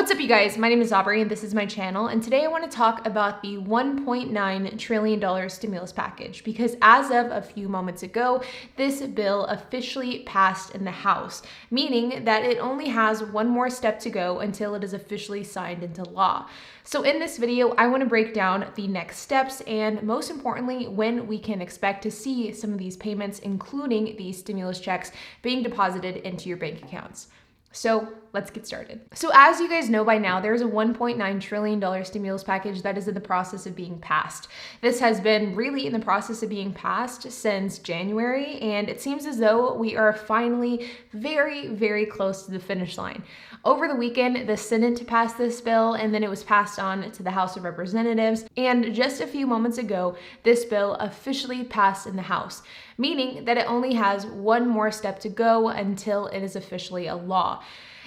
What's up, you guys? My name is Aubrey and this is my channel, and today I want to talk about the $1.9 trillion stimulus package because as of a few moments ago, this bill officially passed in the House, meaning that it only has one more step to go until it is officially signed into law. So in this video, I want to break down the next steps and most importantly, when we can expect to see some of these payments, including these stimulus checks, being deposited into your bank accounts. So let's get started. So as you guys know by now, there's a $1.9 trillion stimulus package that is in the process of being passed. This has been really in the process of being passed since January, and it seems as though we are finally very, very close to the finish line. Over the weekend, the Senate passed this bill, and then it was passed on to the House of Representatives. And just a few moments ago, this bill officially passed in the House, meaning that it only has one more step to go until it is officially a law.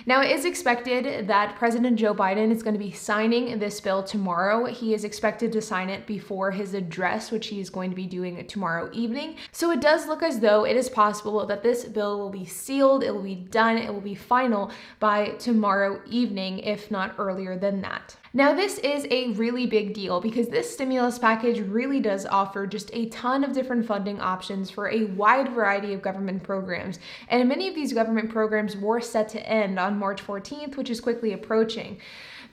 Now, it is expected that President Joe Biden is going to be signing this bill tomorrow. He is expected to sign it before his address, which he is going to be doing tomorrow evening. So it does look as though it is possible that this bill will be sealed, it will be done, it will be final by tomorrow evening, if not earlier than that. Now, this is a really big deal because this stimulus package really does offer just a ton of different funding options for a wide variety of government programs. And many of these government programs were set to end on March 14th, which is quickly approaching.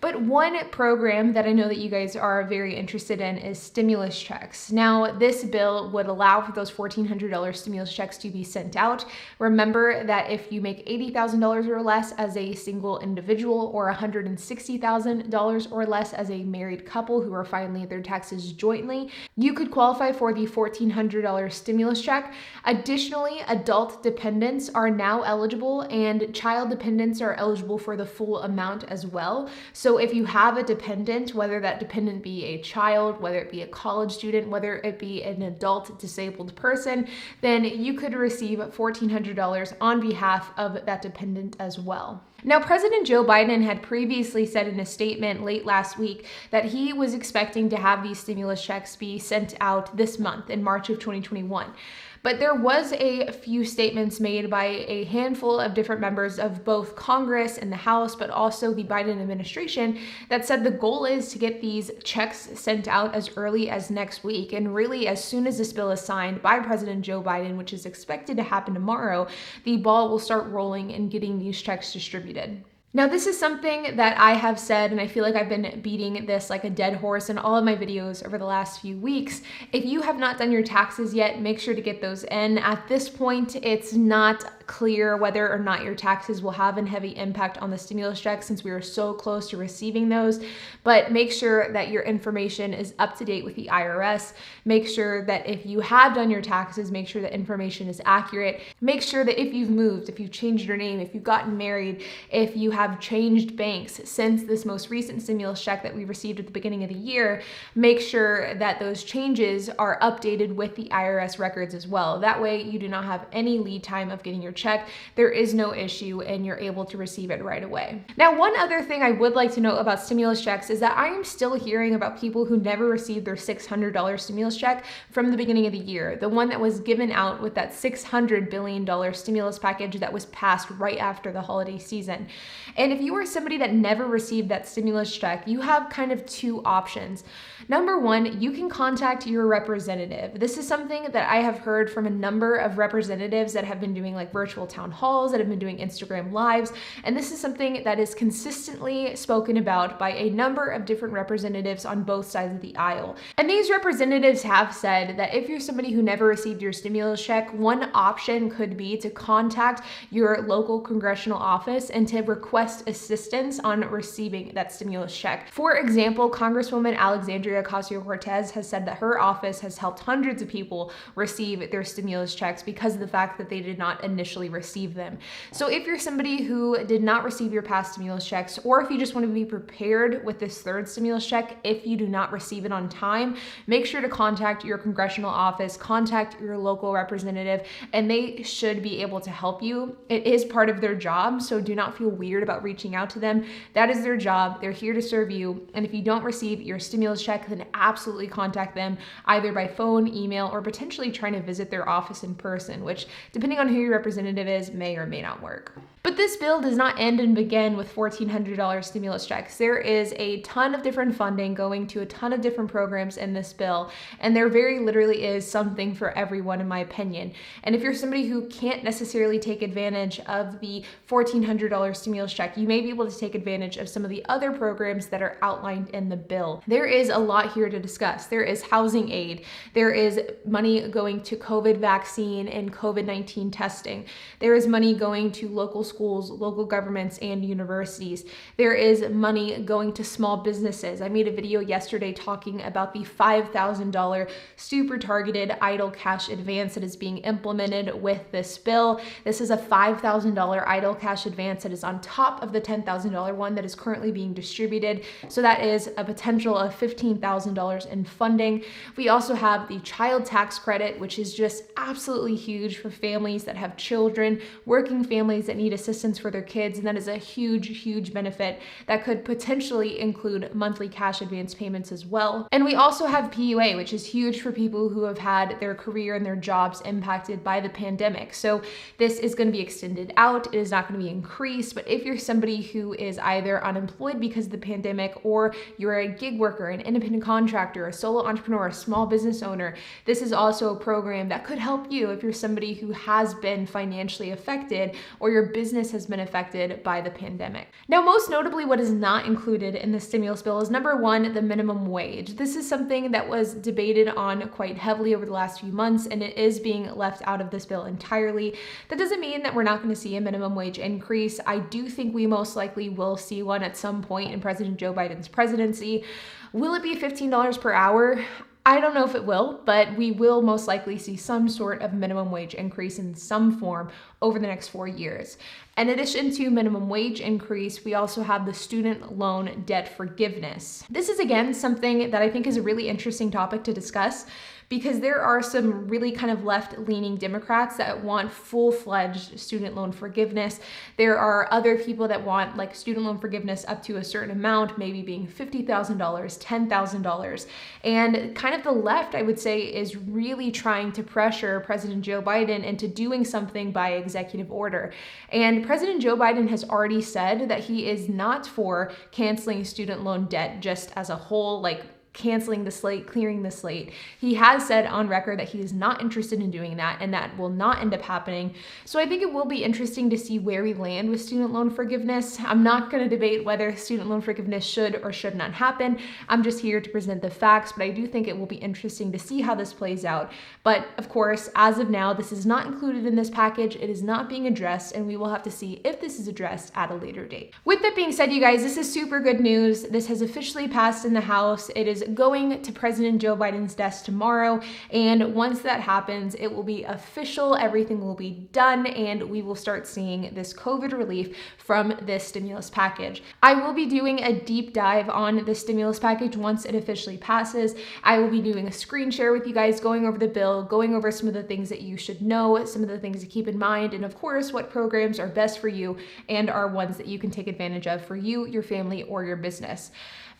But one program that I know that you guys are very interested in is stimulus checks. Now, this bill would allow for those $1,400 stimulus checks to be sent out. Remember that if you make $80,000 or less as a single individual or $160,000 or less as a married couple who are filing their taxes jointly, you could qualify for the $1,400 stimulus check. Additionally, adult dependents are now eligible and child dependents are eligible for the full amount as well. So if you have a dependent, whether that dependent be a child, whether it be a college student, whether it be an adult disabled person, then you could receive $1,400 on behalf of that dependent as well. Now, President Joe Biden had previously said in a statement late last week that he was expecting to have these stimulus checks be sent out this month in March of 2021. But there was a few statements made by a handful of different members of both Congress and the House, but also the Biden administration, that said the goal is to get these checks sent out as early as next week. And really, as soon as this bill is signed by President Joe Biden, which is expected to happen tomorrow, the ball will start rolling and getting these checks distributed. Now, this is something that I have said, and I feel like I've been beating this like a dead horse in all of my videos over the last few weeks. If you have not done your taxes yet, make sure to get those in. At this point, it's not clear whether or not your taxes will have a heavy impact on the stimulus check since we are so close to receiving those, but make sure that your information is up to date with the IRS. Make sure that if you have done your taxes, make sure that information is accurate. Make sure that if you've moved, if you've changed your name, if you've gotten married, if you have changed banks since this most recent stimulus check that we received at the beginning of the year, make sure that those changes are updated with the IRS records as well. That way you do not have any lead time of getting your check. There is no issue and you're able to receive it right away. Now, one other thing I would like to note about stimulus checks is that I am still hearing about people who never received their $600 stimulus check from the beginning of the year, the one that was given out with that $600 billion stimulus package that was passed right after the holiday season. And if you are somebody that never received that stimulus check, you have kind of two options. Number one, you can contact your representative. This is something that I have heard from a number of representatives that have been doing like virtual town halls, that have been doing Instagram lives. And this is something that is consistently spoken about by a number of different representatives on both sides of the aisle. And these representatives have said that if you're somebody who never received your stimulus check, one option could be to contact your local congressional office and to request assistance on receiving that stimulus check. For example, Congresswoman Alexandria Ocasio-Cortez has said that her office has helped hundreds of people receive their stimulus checks because of the fact that they did not initially receive them. So if you're somebody who did not receive your past stimulus checks, or if you just want to be prepared with this third stimulus check, if you do not receive it on time, make sure to contact your congressional office, contact your local representative, and they should be able to help you. It is part of their job, so do not feel weird about reaching out to them. That is their job. They're here to serve you. And if you don't receive your stimulus check, then absolutely contact them either by phone, email, or potentially trying to visit their office in person, which, depending on who your representative is, may or may not work. But this bill does not end and begin with $1,400 stimulus checks. There is a ton of different funding going to a ton of different programs in this bill, and there very literally is something for everyone, in my opinion. And if you're somebody who can't necessarily take advantage of the $1,400 stimulus check, you may be able to take advantage of some of the other programs that are outlined in the bill. There is a lot here to discuss. There is housing aid. There is money going to COVID vaccine and COVID-19 testing. There is money going to local schools, local governments, and universities. There is money going to small businesses. I made a video yesterday talking about the $5,000 super targeted idle cash advance that is being implemented with this bill. This is a $5,000 idle cash advance that is on top of the $10,000 one that is currently being distributed. So that is a potential of $15,000 in funding. We also have the child tax credit, which is just absolutely huge for families that have children, working families that need assistance for their kids, and that is a huge benefit that could potentially include monthly cash advance payments as well. And we also have PUA, which is huge for people who have had their career and their jobs impacted by the pandemic. So this is going to be extended out. It is not going to be increased, but if you're somebody who is either unemployed because of the pandemic, or you're a gig worker, an independent contractor, a solo entrepreneur, a small business owner, this is also a program that could help you if you're somebody who has been financially affected or your business has been affected by the pandemic. Now, most notably, what is not included in the stimulus bill is number one, the minimum wage. This is something that was debated on quite heavily over the last few months, and it is being left out of this bill entirely. That doesn't mean that we're not going to see a minimum wage increase. I do think we most likely will see one at some point in President Joe Biden's presidency. Will it be $15 per hour? I don't know if it will, but we will most likely see some sort of minimum wage increase in some form over the next 4 years. In addition to minimum wage increase, we also have the student loan debt forgiveness. This is, again, something that I think is a really interesting topic to discuss, because there are some really kind of left-leaning Democrats that want full-fledged student loan forgiveness. There are other people that want like student loan forgiveness up to a certain amount, maybe being $50,000, $10,000. And kind of the left, I would say, is really trying to pressure President Joe Biden into doing something by executive order. And President Joe Biden has already said that he is not for canceling student loan debt just as a whole, like canceling the slate, clearing the slate. He has said on record that he is not interested in doing that, and that will not end up happening. So I think it will be interesting to see where we land with student loan forgiveness. I'm not going to debate whether student loan forgiveness should or should not happen. I'm just here to present the facts, but I do think it will be interesting to see how this plays out. But of course, as of now, this is not included in this package. It is not being addressed, and we will have to see if this is addressed at a later date. With that being said, you guys, this is super good news. This has officially passed in the House. It is going to President Joe Biden's desk tomorrow, and once that happens, it will be official. Everything will be done, and we will start seeing this COVID relief from this stimulus package. I will be doing a deep dive on the stimulus package once it officially passes. I will be doing a screen share with you guys, going over the bill, going over some of the things that you should know, some of the things to keep in mind, and of course, what programs are best for you and are ones that you can take advantage of for you, your family, or your business.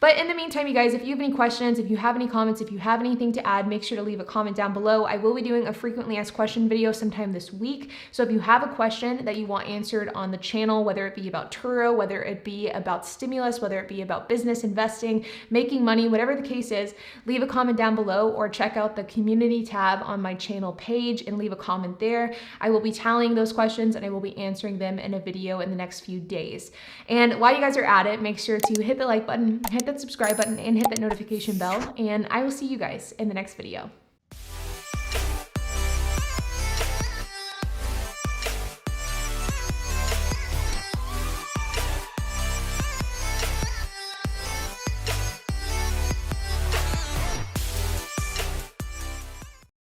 But in the meantime, you guys, if you have any questions, if you have any comments, if you have anything to add, make sure to leave a comment down below. I will be doing a frequently asked question video sometime this week. So if you have a question that you want answered on the channel, whether it be about Turo, whether it be about stimulus, whether it be about business, investing, making money, whatever the case is, leave a comment down below or check out the community tab on my channel page and leave a comment there. I will be tallying those questions and I will be answering them in a video in the next few days. And while you guys are at it, make sure to hit the like button, hit that subscribe button, and hit that notification bell, and I will see you guys in the next video.